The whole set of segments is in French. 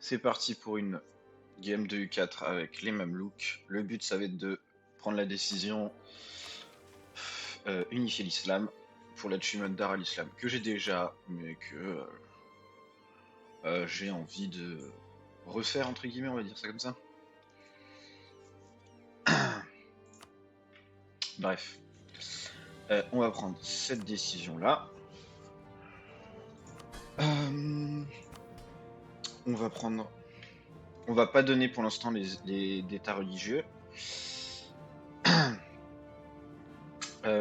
C'est parti pour une game de U4 avec les Mamelouks. Le but, ça va être de prendre la décision unifier l'islam pour l'achievement Dar al-Islam que j'ai déjà, mais que j'ai envie de refaire, entre guillemets, on va dire ça comme ça. Bref. On va prendre cette décision-là. On va prendre... On va pas donner pour l'instant les d'états religieux.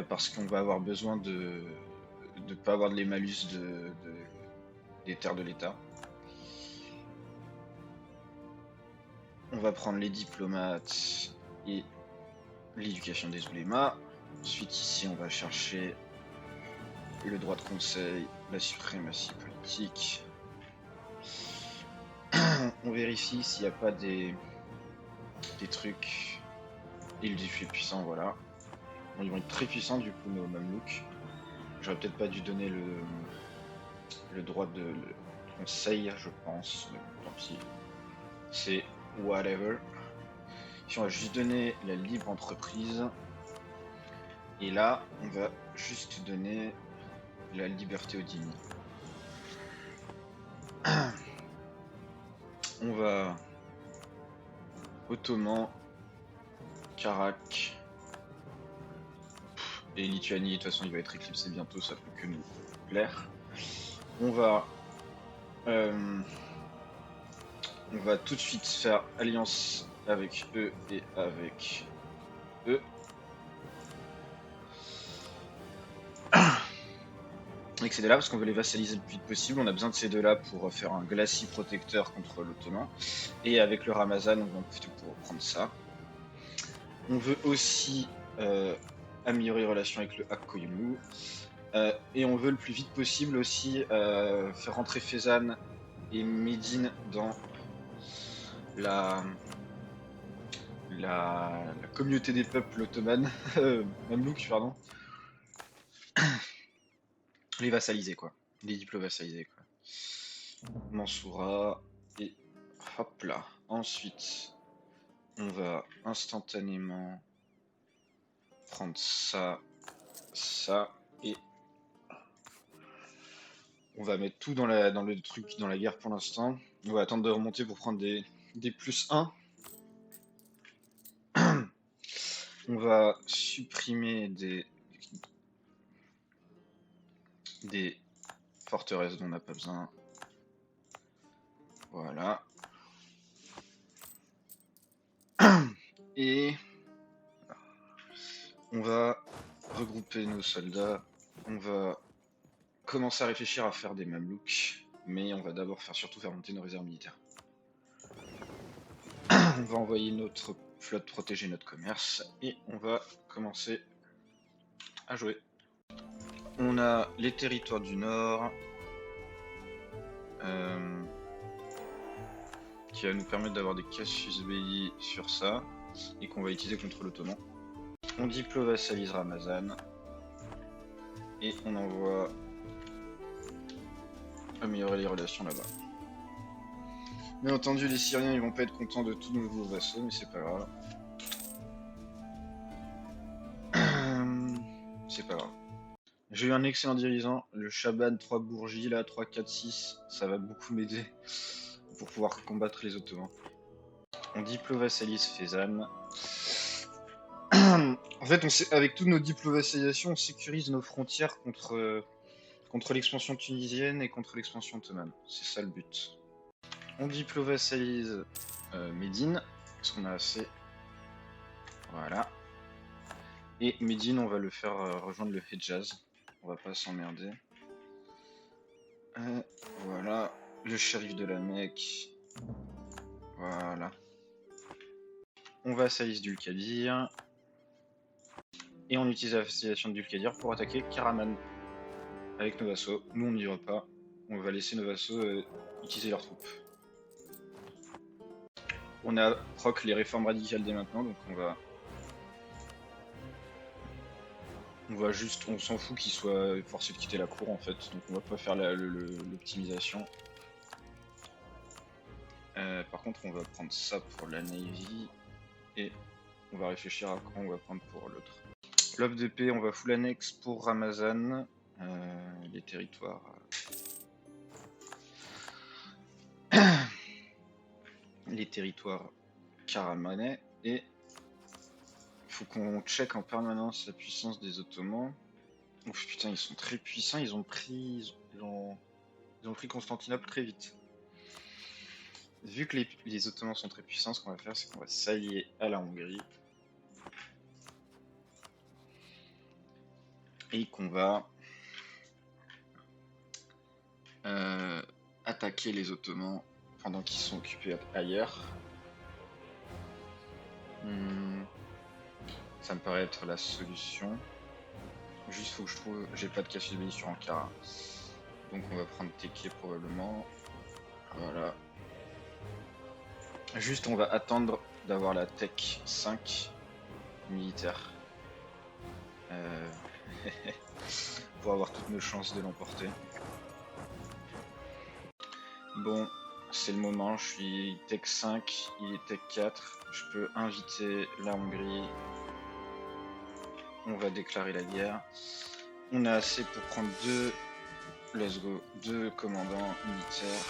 Parce qu'on va avoir besoin de pas avoir les malus des terres de l'État. On va prendre les diplomates et l'éducation des oulémas. Ensuite ici on va chercher le droit de conseil, la suprématie politique. On vérifie s'il n'y a pas des trucs. Île du fait puissant, voilà. Bon, ils vont être très puissants du coup nos Mamelouks. J'aurais peut-être pas dû donner le droit de conseil, je pense. Mais bon, tant pis. C'est whatever. Ici on va juste donner la libre entreprise. Et là, on va juste donner la liberté aux dîmes. On va Ottoman, Karak et Lituanie. De toute façon, il va être éclipsé bientôt, ça peut que nous plaire. On va tout de suite faire alliance avec eux et avec eux. Avec ces deux-là, parce qu'on veut les vassaliser le plus vite possible. On a besoin de ces deux-là pour faire un glacis protecteur contre l'Ottoman. Et avec le Ramazan, on va en profiter pour prendre ça. On veut aussi améliorer les relations avec le Hakkoyunlu. Et on veut le plus vite possible aussi faire rentrer Fezzan et Médine dans la communauté des peuples ottomanes, Mamelouk, pardon. Les vassalisés, quoi. Les diplo-vassalisés, quoi. Mansoura, et hop là. Ensuite, on va instantanément prendre ça, ça, et on va mettre tout dans le truc, dans la guerre pour l'instant. On va attendre de remonter pour prendre des plus 1. On va supprimer des forteresses dont on n'a pas besoin. Voilà. Et on va regrouper nos soldats. On va commencer à réfléchir à faire des Mamelouks. Mais on va d'abord surtout faire monter nos réserves militaires. On va envoyer notre flotte protéger notre commerce. Et on va commencer à jouer. On a les territoires du Nord. Qui va nous permettre d'avoir des casus belli sur ça. Et qu'on va utiliser contre l'Ottoman. On diplo-vassalise Ramazan. Et on envoie améliorer les relations là-bas. Bien entendu, les Syriens ils vont pas être contents de tous nos nouveaux vassaux, mais c'est pas grave. C'est pas grave. J'ai eu un excellent dirigeant, le Shaban 3 Bourgie, là, 3, 4, 6, ça va beaucoup m'aider pour pouvoir combattre les Ottomans. On diplo-vassalise Fezzan. En fait, avec toutes nos diplo-vassalisations, on sécurise nos frontières contre l'expansion tunisienne et contre l'expansion ottomane. C'est ça le but. On diplo-vassalise Médine, parce qu'on a assez. Voilà. Et Médine, on va le faire rejoindre le Hejaz. On va pas s'emmerder. Voilà. Le shérif de la Mecque. Voilà. On vassalise Dulkadir. Et on utilise la vassalisation de Dulkadir pour attaquer Karaman. Avec nos vassaux. Nous, on n'y va pas. On va laisser nos vassaux utiliser leurs troupes. On a proc les réformes radicales dès maintenant, donc on va juste, on s'en fout qu'ils soient forcés de quitter la cour en fait, donc on va pas faire l'optimisation. Par contre, on va prendre ça pour la Navy et on va réfléchir à quoi on va prendre pour l'autre. L'offre de paix, on va full annexe pour Ramazan, les territoires. Les territoires Karamanais, et il faut qu'on check en permanence la puissance des Ottomans. Oh putain, ils sont très puissants, ils ont pris Constantinople très vite. Vu que les Ottomans sont très puissants, ce qu'on va faire, c'est qu'on va s'allier à la Hongrie. Et qu'on va attaquer les Ottomans pendant qu'ils sont occupés ailleurs. Ça me paraît être la solution. Juste faut que je trouve... J'ai pas de cache de sur Ankara. Donc on va prendre Teke probablement. Voilà. Juste on va attendre d'avoir la Tech 5 militaire. Pour avoir toutes nos chances de l'emporter. Bon, c'est le moment, je suis Tech 5, il est Tech 4. Je peux inviter la Hongrie. On va déclarer la guerre. On a assez pour prendre deux commandants militaires.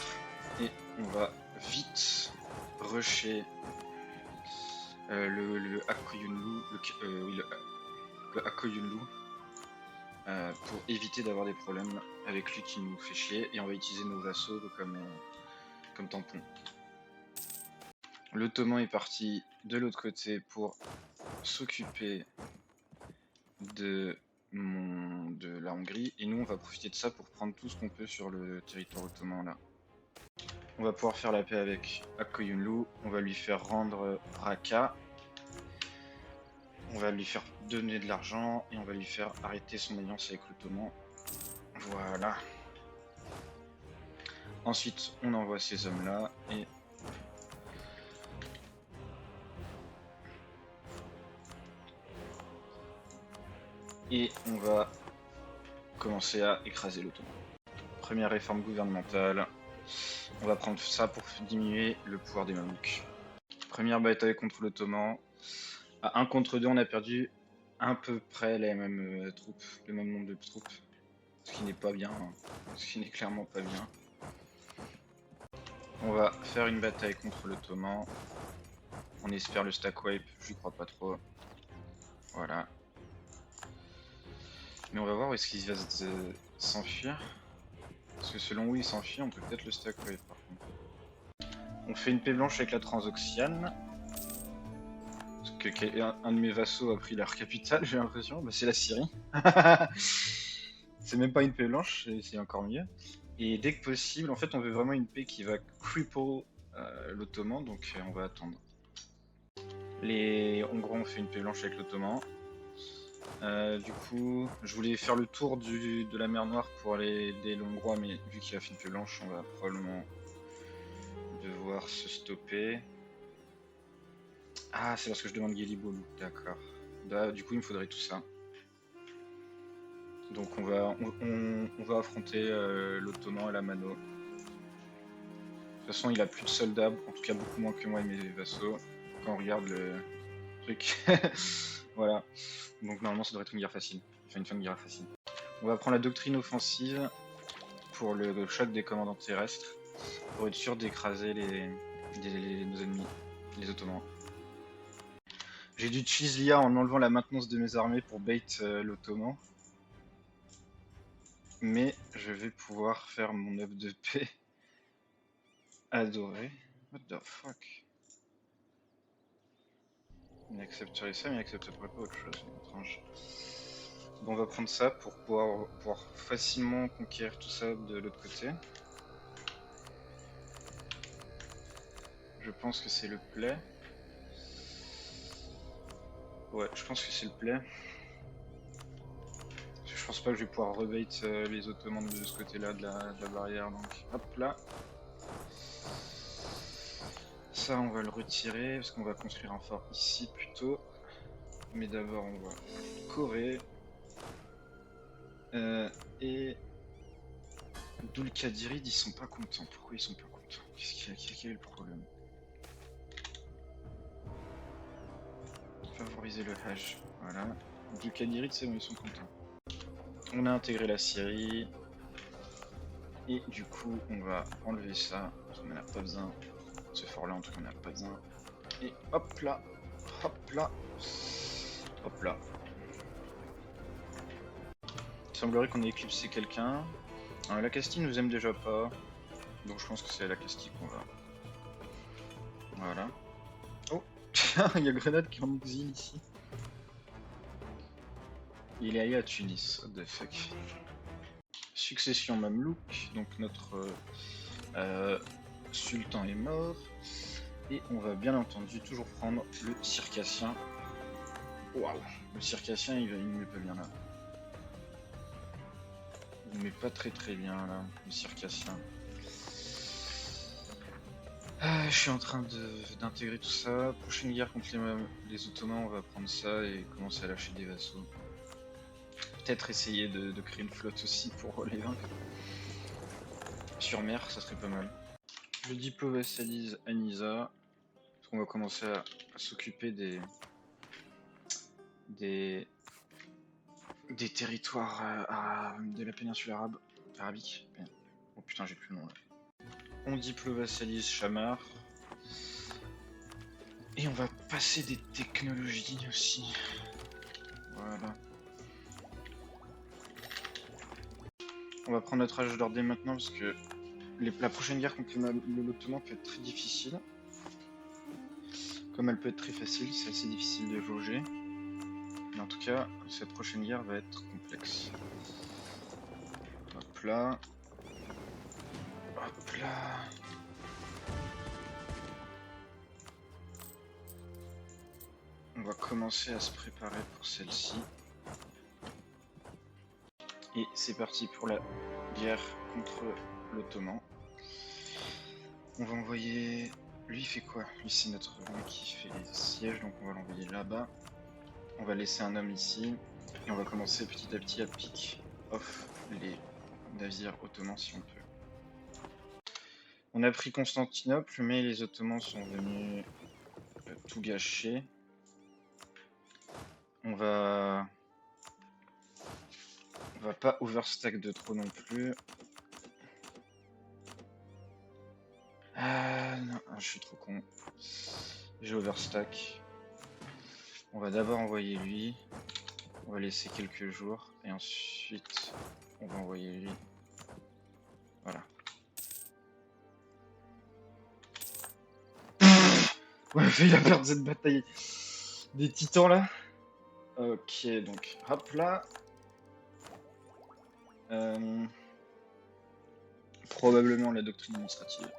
Et on va vite rusher le Akoyunlu, le Akoyunlu, pour éviter d'avoir des problèmes avec lui qui nous fait chier, et on va utiliser nos vassaux comme tampon. L'Ottoman est parti de l'autre côté pour s'occuper de la Hongrie, et nous on va profiter de ça pour prendre tout ce qu'on peut sur le territoire ottoman là. On va pouvoir faire la paix avec Akoyunlu, on va lui faire rendre Raqqa, on va lui faire donner de l'argent et on va lui faire arrêter son alliance avec l'Ottoman. Voilà. Ensuite, on envoie ces hommes-là et on va commencer à écraser l'Ottoman. Première réforme gouvernementale. On va prendre ça pour diminuer le pouvoir des Mamelouks. Première bataille contre l'Ottoman. À 1 contre 2, on a perdu à peu près les mêmes troupes, le même nombre de troupes. Ce qui n'est pas bien, hein. Ce qui n'est clairement pas bien. On va faire une bataille contre l'Ottoman. On espère le stack wipe, j'y crois pas trop. Voilà. Mais on va voir où est-ce qu'il va s'enfuir. Parce que selon où il s'enfuit, on peut peut-être le stack wipe par contre. On fait une paix blanche avec la Transoxiane. Parce que un de mes vassaux a pris leur capitale, j'ai l'impression. Bah, c'est la Syrie. C'est même pas une paix blanche, c'est encore mieux. Et dès que possible, en fait, on veut vraiment une paix qui va cripple l'Ottoman, donc on va attendre. Les Hongrois ont fait une paix blanche avec l'Ottoman. Du coup, je voulais faire le tour de la mer Noire pour aller aider l'Hongrois, mais vu qu'il a fait une paix blanche, on va probablement devoir se stopper. Ah, c'est parce que je demande Gelibolu, d'accord. Bah, du coup, il me faudrait tout ça. Donc on va affronter l'Ottoman et la Mano. De toute façon, il a plus de soldats, en tout cas beaucoup moins que moi et mes vassaux. Quand on regarde le truc. Voilà. Donc normalement, ça devrait être une guerre facile. Enfin, une fin de guerre facile. On va prendre la doctrine offensive pour le choc des commandants terrestres, pour être sûr d'écraser nos ennemis, les Ottomans. J'ai dû cheese l'IA en enlevant la maintenance de mes armées pour bait l'Ottoman. Mais je vais pouvoir faire mon œuvre de paix adoré. What the fuck? Il accepterait ça, mais il accepterait pas autre chose. Étrange. Bon, on va prendre ça pour pouvoir facilement conquérir tout ça de l'autre côté. Je pense que c'est le play. Ouais, je pense que c'est le play. Je pense pas que je vais pouvoir rebait les Ottomans de ce côté-là de la barrière. Donc, hop là. Ça, on va le retirer parce qu'on va construire un fort ici plutôt. Mais d'abord, on va Corée. Et Dulkadirid, ils sont pas contents. Pourquoi ils sont pas contents? Quel est le problème? Favoriser le hash, voilà. Du Kadirit, c'est bon, ils sont contents. On a intégré la Syrie. Et du coup, on va enlever ça, parce qu'on n'en a pas besoin. Ce fort-là, en tout cas, on n'en a pas besoin. Et hop là, hop là, hop là. Il semblerait qu'on ait éclipsé quelqu'un. La Castille nous aime déjà pas, donc je pense que c'est la Castille qu'on va. Voilà. Oh, il y a Grenade qui est en exil ici. Il est allé à Tunis, what the fuck. Succession Mamelouk, donc notre sultan est mort. Et on va bien entendu toujours prendre le circassien. Waouh, le circassien il me met pas bien là. Il me met pas très bien là, le circassien. Je suis en train d'intégrer tout ça. Prochaine guerre contre les Ottomans, on va prendre ça et commencer à lâcher des vassaux. Peut-être essayer de créer une flotte aussi pour les vaincre. Sur mer, ça serait pas mal. Le diplo vassalise Anisa. Parce qu'on va commencer à s'occuper des territoires de la péninsule arabique. Oh putain, j'ai plus le nom là. On diplo-vassalise Chamar. Et on va passer des technologies aussi. Voilà. On va prendre notre âge d'or dès maintenant parce que la prochaine guerre contre l'Ottoman peut être très difficile. Comme elle peut être très facile, c'est assez difficile de jauger. Mais en tout cas, cette prochaine guerre va être complexe. Hop là. Hop là. On va commencer à se préparer pour celle-ci. Et c'est parti pour la guerre contre l'Ottoman. On va envoyer... Lui il fait quoi? Lui c'est notre mec qui fait les sièges, donc on va l'envoyer là-bas. On va laisser un homme ici. Et on va commencer petit à petit à pick off les navires ottomans si on peut. On a pris Constantinople, mais les Ottomans sont venus tout gâcher. On va pas overstack de trop non plus. Non, je suis trop con. J'ai overstack. On va d'abord envoyer lui. On va laisser quelques jours. Et ensuite, on va envoyer lui. Voilà. On a failli la perdre cette bataille des titans là. Ok, donc hop là. Probablement la doctrine administrative.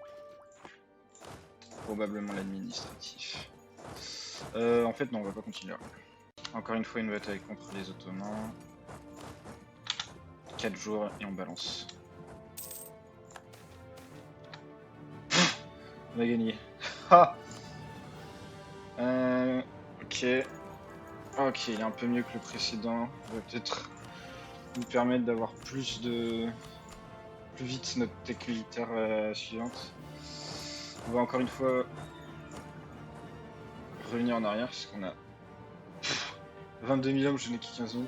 Probablement l'administratif. En fait, non, on va pas continuer. Encore une fois, une bataille contre les Ottomans. 4 jours et on balance. On a gagné. Ok. Ok, il est un peu mieux que le précédent. Il va peut-être nous permettre d'avoir plus vite notre tech militaire suivante. On va encore une fois revenir en arrière parce qu'on a 22 000 hommes, je n'ai que 15 000.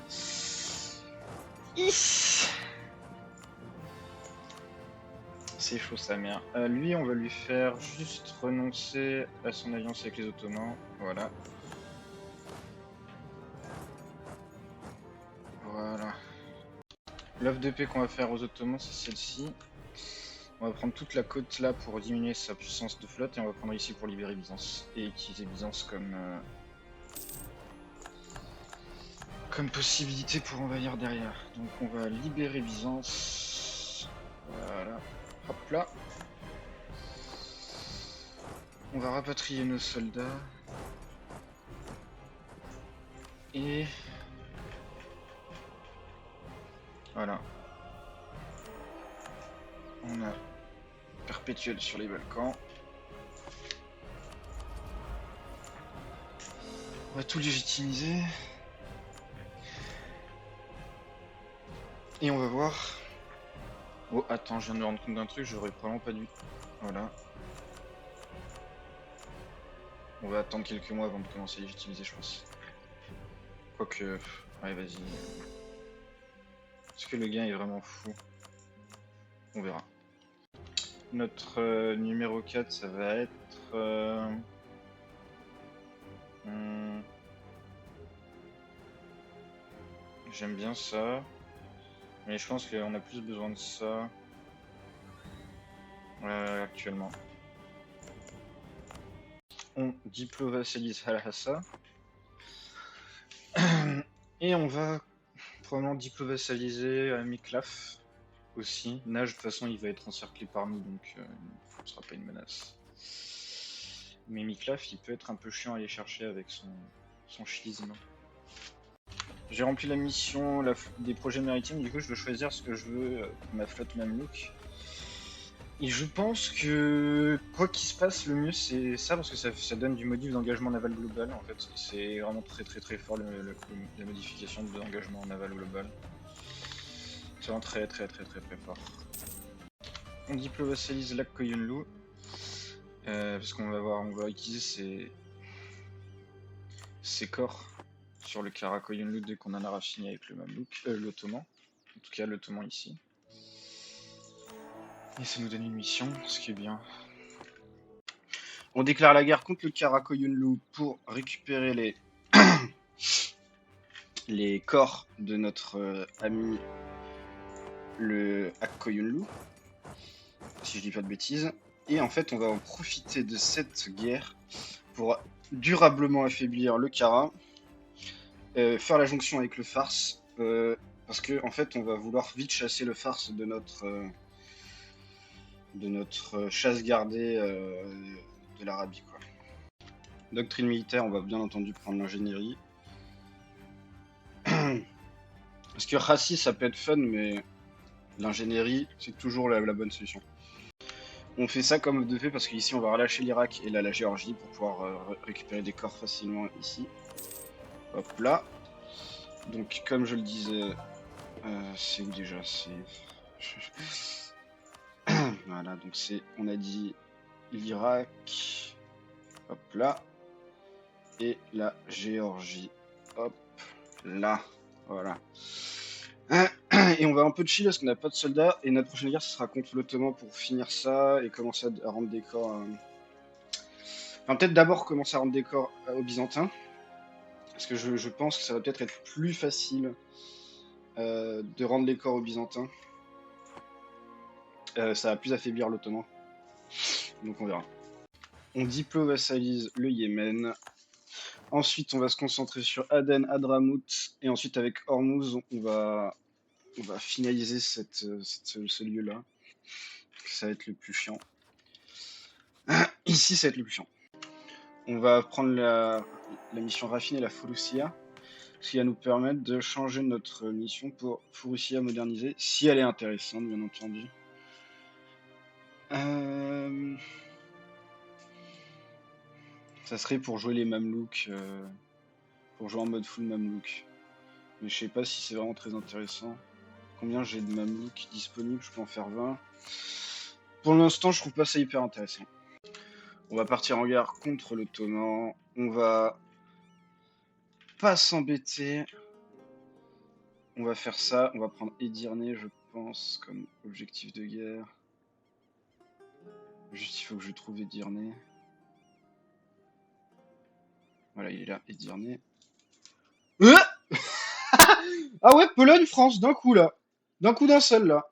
C'est chaud sa mère. Lui, on va lui faire juste renoncer à son alliance avec les Ottomans. Voilà. Voilà. L'offre de paix qu'on va faire aux Ottomans, c'est celle-ci. On va prendre toute la côte là pour diminuer sa puissance de flotte et on va prendre ici pour libérer Byzance et utiliser Byzance comme possibilité pour envahir derrière. Donc on va libérer Byzance. Voilà. Hop là. On va rapatrier nos soldats. Et... voilà. On a Perpétuel sur les Balkans. On va tout légitimiser. Et on va voir... Oh, attends, je viens de me rendre compte d'un truc, j'aurais probablement pas dû Voilà. On va attendre quelques mois avant de commencer à les utiliser, je pense. Quoique... Ouais, vas-y. Est-ce que le gain est vraiment fou? On verra. Notre numéro 4, ça va être... J'aime bien ça. Mais je pense qu'on a plus besoin de ça actuellement. On diplowassalise Halhassa. Et on va probablement diplovassaliser Miklaf aussi. Nage, de toute façon, il va être encerclé par nous, donc ce ne sera pas une menace. Mais Miklaf, il peut être un peu chiant à aller chercher avec son schisme. J'ai rempli la mission des projets maritimes, du coup je veux choisir ce que je veux pour ma flotte Mamelouk. Et je pense que quoi qu'il se passe, le mieux c'est ça, parce que ça donne du modif d'engagement naval global en fait. C'est vraiment très fort la modification de l'engagement naval global. C'est vraiment très fort. On diplowassalise Lac Koyunlu. Parce qu'on va utiliser ses corps sur le Karakoyunlu dès qu'on en a raffiné avec le Mamelouk, l'Ottoman. En tout cas l'Ottoman ici. Et ça nous donne une mission, ce qui est bien. On déclare la guerre contre le Karakoyunlu pour récupérer les corps de notre ami le Akkoyunlu, si je dis pas de bêtises. Et en fait, on va en profiter de cette guerre pour durablement affaiblir le Kara, faire la jonction avec le Fars, parce que en fait, on va vouloir vite chasser le Fars de notre chasse gardée de l'Arabie, quoi. Doctrine militaire, on va bien entendu prendre l'ingénierie. Parce que Rassi, ça peut être fun, mais l'ingénierie, c'est toujours la bonne solution. On fait ça comme de fait parce qu'ici, on va relâcher l'Irak et la Géorgie pour pouvoir récupérer des corps facilement ici. Hop là. Donc, comme je le disais, c'est où déjà? Voilà, donc on a dit l'Irak, hop là, et la Géorgie, hop là, voilà. Et on va un peu chill parce qu'on n'a pas de soldats, et notre prochaine guerre ce sera contre l'Ottoman pour finir ça et commencer à rendre des corps. Enfin, peut-être d'abord commencer à rendre des corps aux Byzantins, parce que je pense que ça va peut-être être plus facile de rendre les corps aux Byzantins. Ça va plus affaiblir l'Ottoman. Donc on verra. On diplowassalise le Yémen. Ensuite, on va se concentrer sur Aden, Hadramout. Et ensuite, avec Hormuz, on va finaliser ce lieu-là. Ça va être le plus chiant. Ici, ça va être le plus chiant. On va prendre la mission raffinée, la Furussia, ce qui va nous permettre de changer notre mission pour Furussia modernisée, si elle est intéressante, bien entendu. Ça serait pour jouer les Mamelouks, pour jouer en mode full Mamelouk. Mais je sais pas si c'est vraiment très intéressant. Combien j'ai de Mamelouks disponibles? Je peux en faire 20. Pour l'instant, je trouve pas ça hyper intéressant. On va partir en guerre contre l'Ottoman. On va pas s'embêter. On va faire ça. On va prendre Edirne, je pense, comme objectif de guerre. Juste, il faut que je trouve Edirne. Voilà, il est là, Edirne. Ah ouais, Pologne, France, d'un coup là. D'un coup d'un seul là.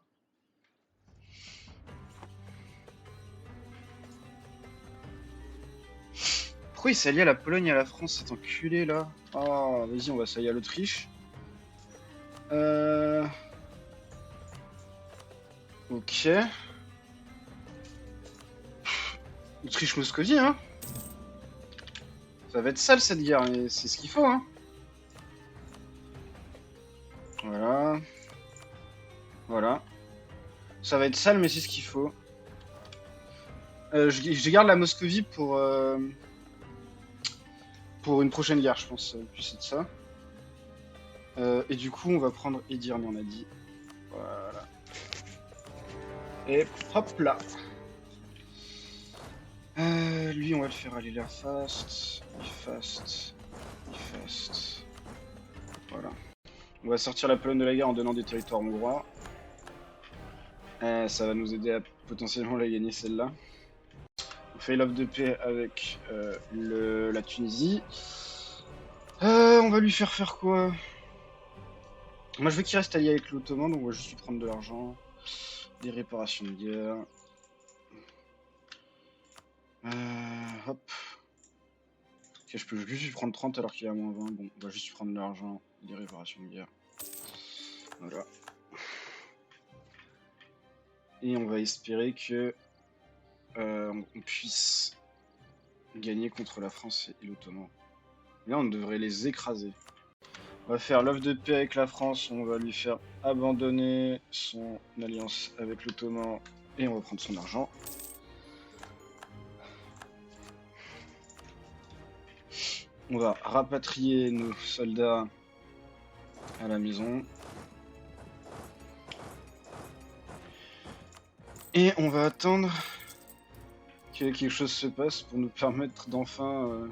Pourquoi il s'allie à la Pologne et à la France, cet enculé là? Oh, vas-y, on va s'allier à l'Autriche. Ok. Autriche-Moscovie, hein. Ça va être sale cette guerre, mais c'est ce qu'il faut, hein. Voilà. Voilà. Ça va être sale, mais c'est ce qu'il faut. Je garde la Moscovie pour une prochaine guerre, je pense. Plus c'est de ça. Et du coup, on va prendre Edirne, on a dit. Voilà. Et hop là. lui, on va le faire aller l'air fast. Fast. Fast. Voilà. On va sortir la Pologne de la guerre en donnant des territoires hongrois. Ça va nous aider à potentiellement la gagner celle-là. On fait l'offre de paix avec la Tunisie. On va lui faire quoi? Moi je veux qu'il reste allié avec l'Ottoman, donc on va juste lui prendre de l'argent. Des réparations de guerre. Hop. Ok, je peux juste lui prendre 30 alors qu'il est à moins 20. Bon, on va juste lui prendre de l'argent. Des réparations de guerre. Voilà. Et on va espérer que on puisse gagner contre la France et l'Ottoman. Là, on devrait les écraser. On va faire l'offre de paix avec la France. On va lui faire abandonner son alliance avec l'Ottoman. Et on va prendre son argent. On va rapatrier nos soldats à la maison. Et on va attendre que quelque chose se passe pour nous permettre d'enfin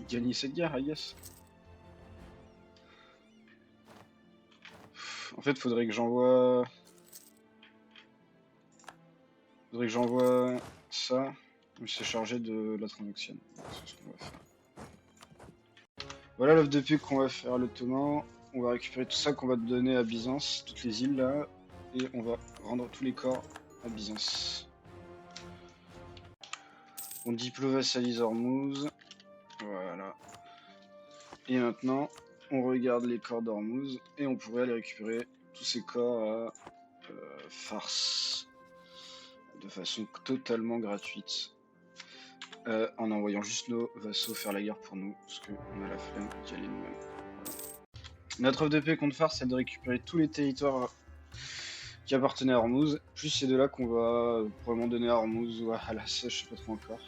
gagner cette guerre, I guess. En fait, faudrait que j'envoie ça. C'est chargé de la transaction. C'est ce qu'on va faire. Voilà l'offre de paix qu'on va faire à l'Ottoman. On va récupérer tout ça qu'on va donner à Byzance, toutes les îles là, et on va rendre tous les corps à Byzance. On diplo-vassalise Hormuz. Voilà. Et maintenant, on regarde les corps d'Hormuz et on pourrait aller récupérer tous ces corps à Fars de façon totalement gratuite. En envoyant juste nos vassaux faire la guerre pour nous, parce qu'on a la flemme d'y aller nous-mêmes. Voilà. Notre offre de paix contre Fars, c'est de récupérer tous les territoires qui appartenaient à Hormuz, plus ces deux-là qu'on va probablement donner à Hormuz ou à Halassa, je sais pas trop encore.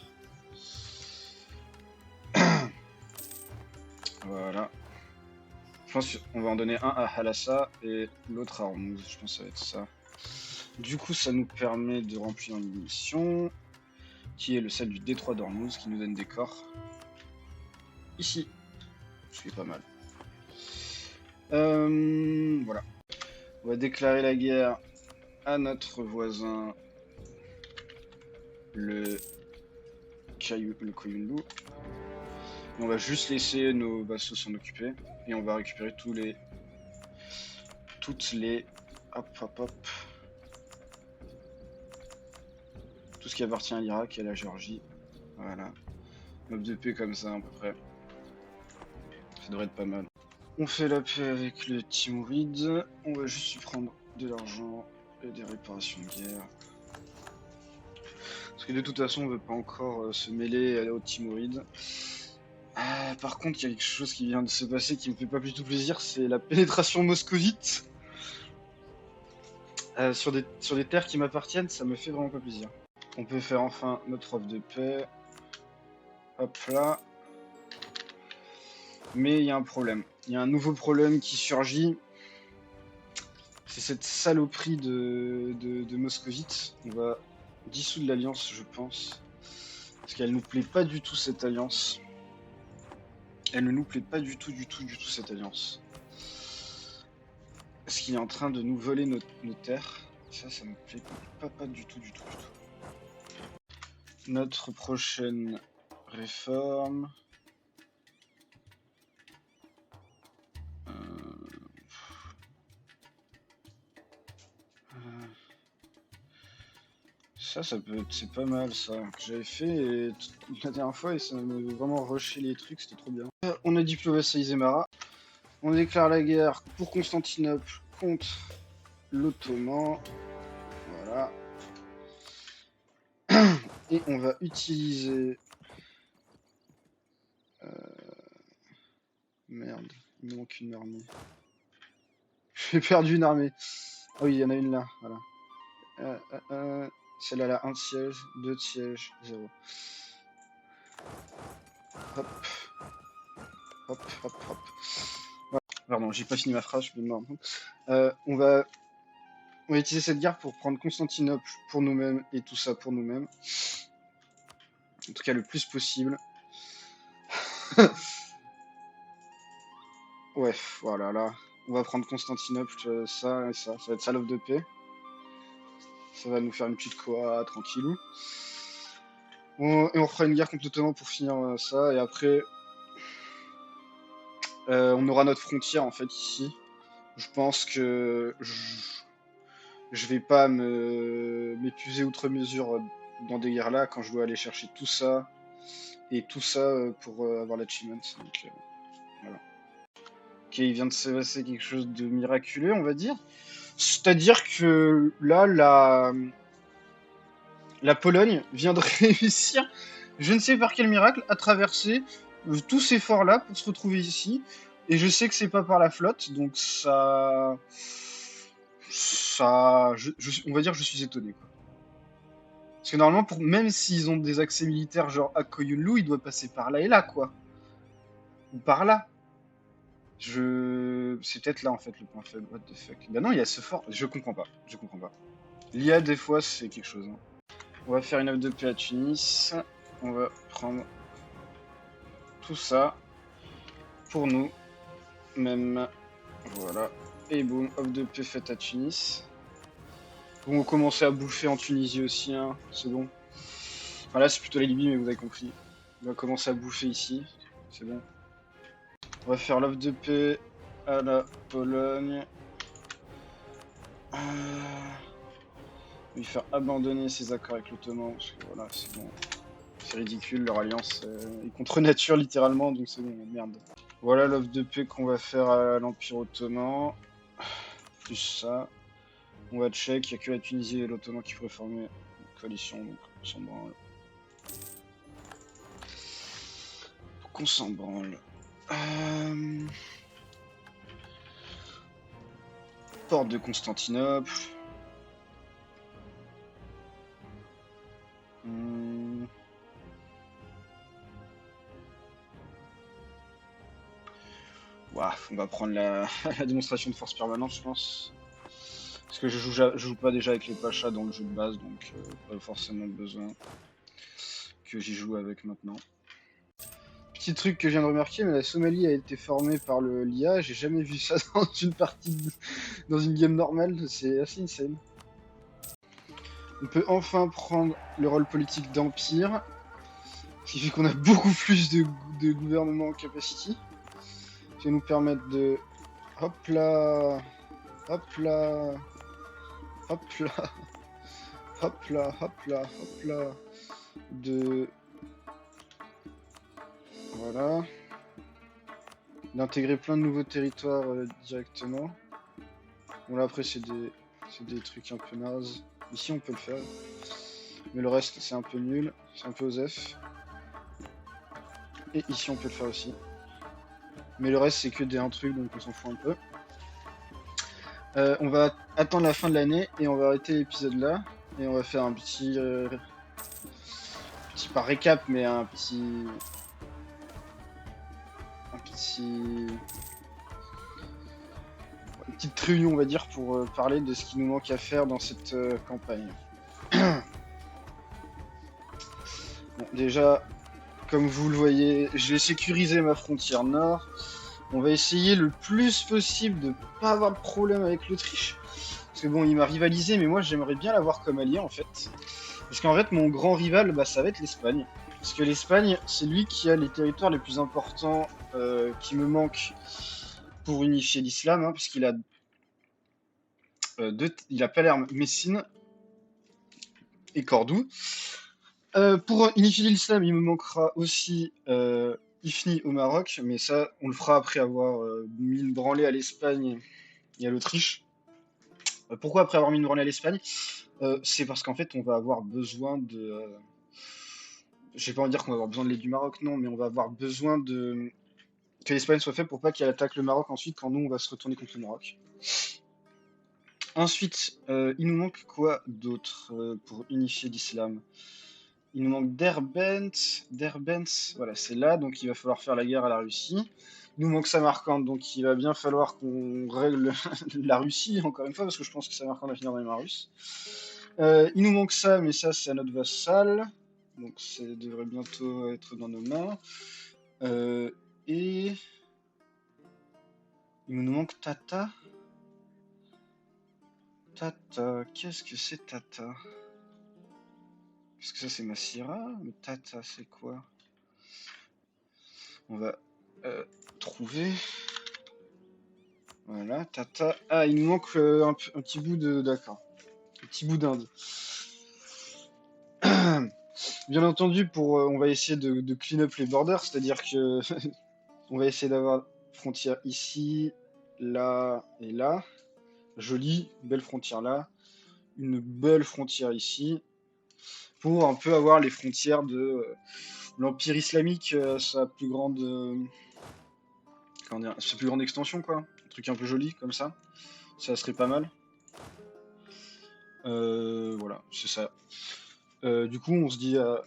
Voilà. Je pense qu'on va en donner un à Halassa et l'autre à Hormuz, je pense que ça va être ça. Du coup, ça nous permet de remplir une mission, qui est celle du détroit d'Hormuz, qui nous donne des corps. Ici. Ce qui est pas mal. Voilà. On va déclarer la guerre à notre voisin, le Koyunlu. On va juste laisser nos vassaux s'en occuper. Et on va récupérer toutes les... Hop. Tout ce qui appartient à l'Irak et à la Géorgie. Voilà. Mob de paix comme ça à peu près. Ça devrait être pas mal. On fait la paix avec le Timuride. On va juste lui prendre de l'argent et des réparations de guerre. Parce que de toute façon, on veut pas encore se mêler aux Timurides. Par contre, il y a quelque chose qui vient de se passer qui me fait pas du tout plaisir, c'est la pénétration moscovite. Sur des terres qui m'appartiennent, ça me fait vraiment pas plaisir. On peut faire enfin notre offre de paix. Hop là. Mais il y a un problème. Il y a un nouveau problème qui surgit. C'est cette saloperie de moscovite. On va dissoudre l'alliance, je pense. Parce qu'elle nous plaît pas du tout, cette alliance. Elle ne nous plaît pas du tout cette alliance. Parce qu'il est en train de nous voler nos terres. Ça me plaît pas du tout. Notre prochaine réforme. Ça peut, c'est pas mal ça, que j'avais fait la dernière fois et ça m'a vraiment rushé les trucs, c'était trop bien. On a diplo-vassalisé Mara. On déclare la guerre pour Constantinople contre l'Ottoman. Voilà. Et on va utiliser... Merde, il me manque une armée. J'ai perdu une armée. Ah oui, il y en a une là, voilà. Celle-là, elle a 1 siège, 2 sièges, 0. Hop. Voilà. Pardon, j'ai pas fini ma phrase, je suis mort. On va utiliser cette guerre pour prendre Constantinople pour nous-mêmes et tout ça pour nous-mêmes. En tout cas, le plus possible. Ouais, voilà, là. On va prendre Constantinople, ça et ça. Ça va être Salve de paix. Ça va nous faire une petite Koa tranquillou. Et on fera une guerre contre l'Ottoman pour finir ça. Et après, on aura notre frontière en fait ici. Je pense que je vais pas m'épuiser outre mesure dans des guerres là quand je dois aller chercher tout ça et tout ça pour avoir l'achievement. Donc voilà. Ok, il vient de se passer quelque chose de miraculeux, on va dire. C'est-à-dire que là, la Pologne vient de réussir, je ne sais par quel miracle, à traverser tous ces forts-là pour se retrouver ici. Et je sais que c'est pas par la flotte, donc on va dire que je suis étonné, quoi. Parce que normalement, même s'ils ont des accès militaires genre à Koyunlu, ils doivent passer par là et là, quoi. Ou par là. C'est peut-être là en fait le point faible. What the fuck. Bah non, il y a ce fort. Je comprends pas. Je comprends pas. L'IA des fois c'est quelque chose, hein. On va faire une offre de paix à Tunis. On va prendre tout ça pour nous même. Voilà. Et boum, offre de paix faite à Tunis. Bon, on commencer à bouffer en Tunisie aussi, hein. C'est bon. Enfin là c'est plutôt la Libye, mais vous avez compris. On va commencer à bouffer ici. C'est bon. On va faire l'offre de paix à la Pologne. Lui faire abandonner ses accords avec l'Ottoman, parce que voilà, c'est bon. C'est ridicule, leur alliance est contre nature littéralement, donc c'est bon, merde. Voilà l'offre de paix qu'on va faire à l'Empire Ottoman. Plus ça. On va check, il n'y a que la Tunisie et l'Ottoman qui pourraient former une coalition, donc on s'en branle. Donc on s'en branle. Porte de Constantinople. Ouah, on va prendre la démonstration de force permanente, je pense. Parce que je joue pas déjà avec les Pachas dans le jeu de base, donc pas forcément besoin que j'y joue avec maintenant. Petit truc que je viens de remarquer, mais la Somalie a été formée par l'IA, j'ai jamais vu ça dans une partie, dans une game normale, c'est assez insane. On peut enfin prendre le rôle politique d'empire, ce qui fait qu'on a beaucoup plus de gouvernement en capacity. Ça va nous permettre de... Hop là, hop là, hop là, hop là, hop là, hop là, de... Voilà. D'intégrer plein de nouveaux territoires directement. Bon là après c'est des trucs un peu nazes. Ici on peut le faire. Mais le reste c'est un peu nul, c'est un peu osef. Et ici on peut le faire aussi. Mais le reste c'est que des un truc donc on s'en fout un peu. On va attendre la fin de l'année et on va arrêter l'épisode là. Et on va faire un petit pas récap mais un petit une petite réunion on va dire pour parler de ce qui nous manque à faire dans cette campagne. Bon, déjà, comme vous le voyez, j'ai sécurisé ma frontière nord. On va essayer le plus possible de pas avoir de problème avec l'Autriche. Parce que bon, il m'a rivalisé, mais moi j'aimerais bien l'avoir comme allié en fait. Parce qu'en fait, mon grand rival, bah, ça va être l'Espagne. Parce que l'Espagne, c'est lui qui a les territoires les plus importants qui me manquent pour unifier l'islam. Hein, parce qu'il a, il a Palerme, Messine et Cordoue. Pour unifier l'islam, il me manquera aussi Ifni au Maroc, mais ça, on le fera après avoir mis une branlée à l'Espagne et à l'Autriche. Pourquoi après avoir mis une branlée à l'Espagne? C'est parce qu'en fait, on va avoir besoin de... je vais pas en dire qu'on va avoir besoin de l'aide du Maroc, non, mais on va avoir besoin de que l'Espagne soit faite pour pas qu'elle attaque le Maroc ensuite quand nous, on va se retourner contre le Maroc. Ensuite, il nous manque quoi d'autre pour unifier l'islam? Il nous manque Derbent, voilà, c'est là, donc il va falloir faire la guerre à la Russie. Il nous manque Samarcande, donc il va bien falloir qu'on règle la Russie, encore une fois, parce que je pense que Samarcande va finir dans les mains russes. Il nous manque ça, mais ça c'est à notre vassal. Donc ça devrait bientôt être dans nos mains. Et il nous manque Tata. Tata, qu'est-ce que c'est Tata? Est-ce que ça c'est Massira? Mais Tata c'est quoi? On va trouver. Voilà, Tata. Ah, il nous manque un petit bout de. D'accord. Un petit bout d'Inde. Bien entendu, on va essayer de clean up les borders, c'est-à-dire que on va essayer d'avoir frontière ici, là et là. Jolie, belle frontière là. Une belle frontière ici. Pour un peu avoir les frontières de l'Empire islamique, sa plus grande. Comment dire, sa plus grande extension, quoi. Un truc un peu joli comme ça. Ça serait pas mal. Voilà, c'est ça. Du coup, on se dit à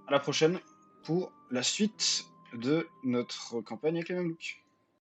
la prochaine pour la suite de notre campagne avec les Mamelouks.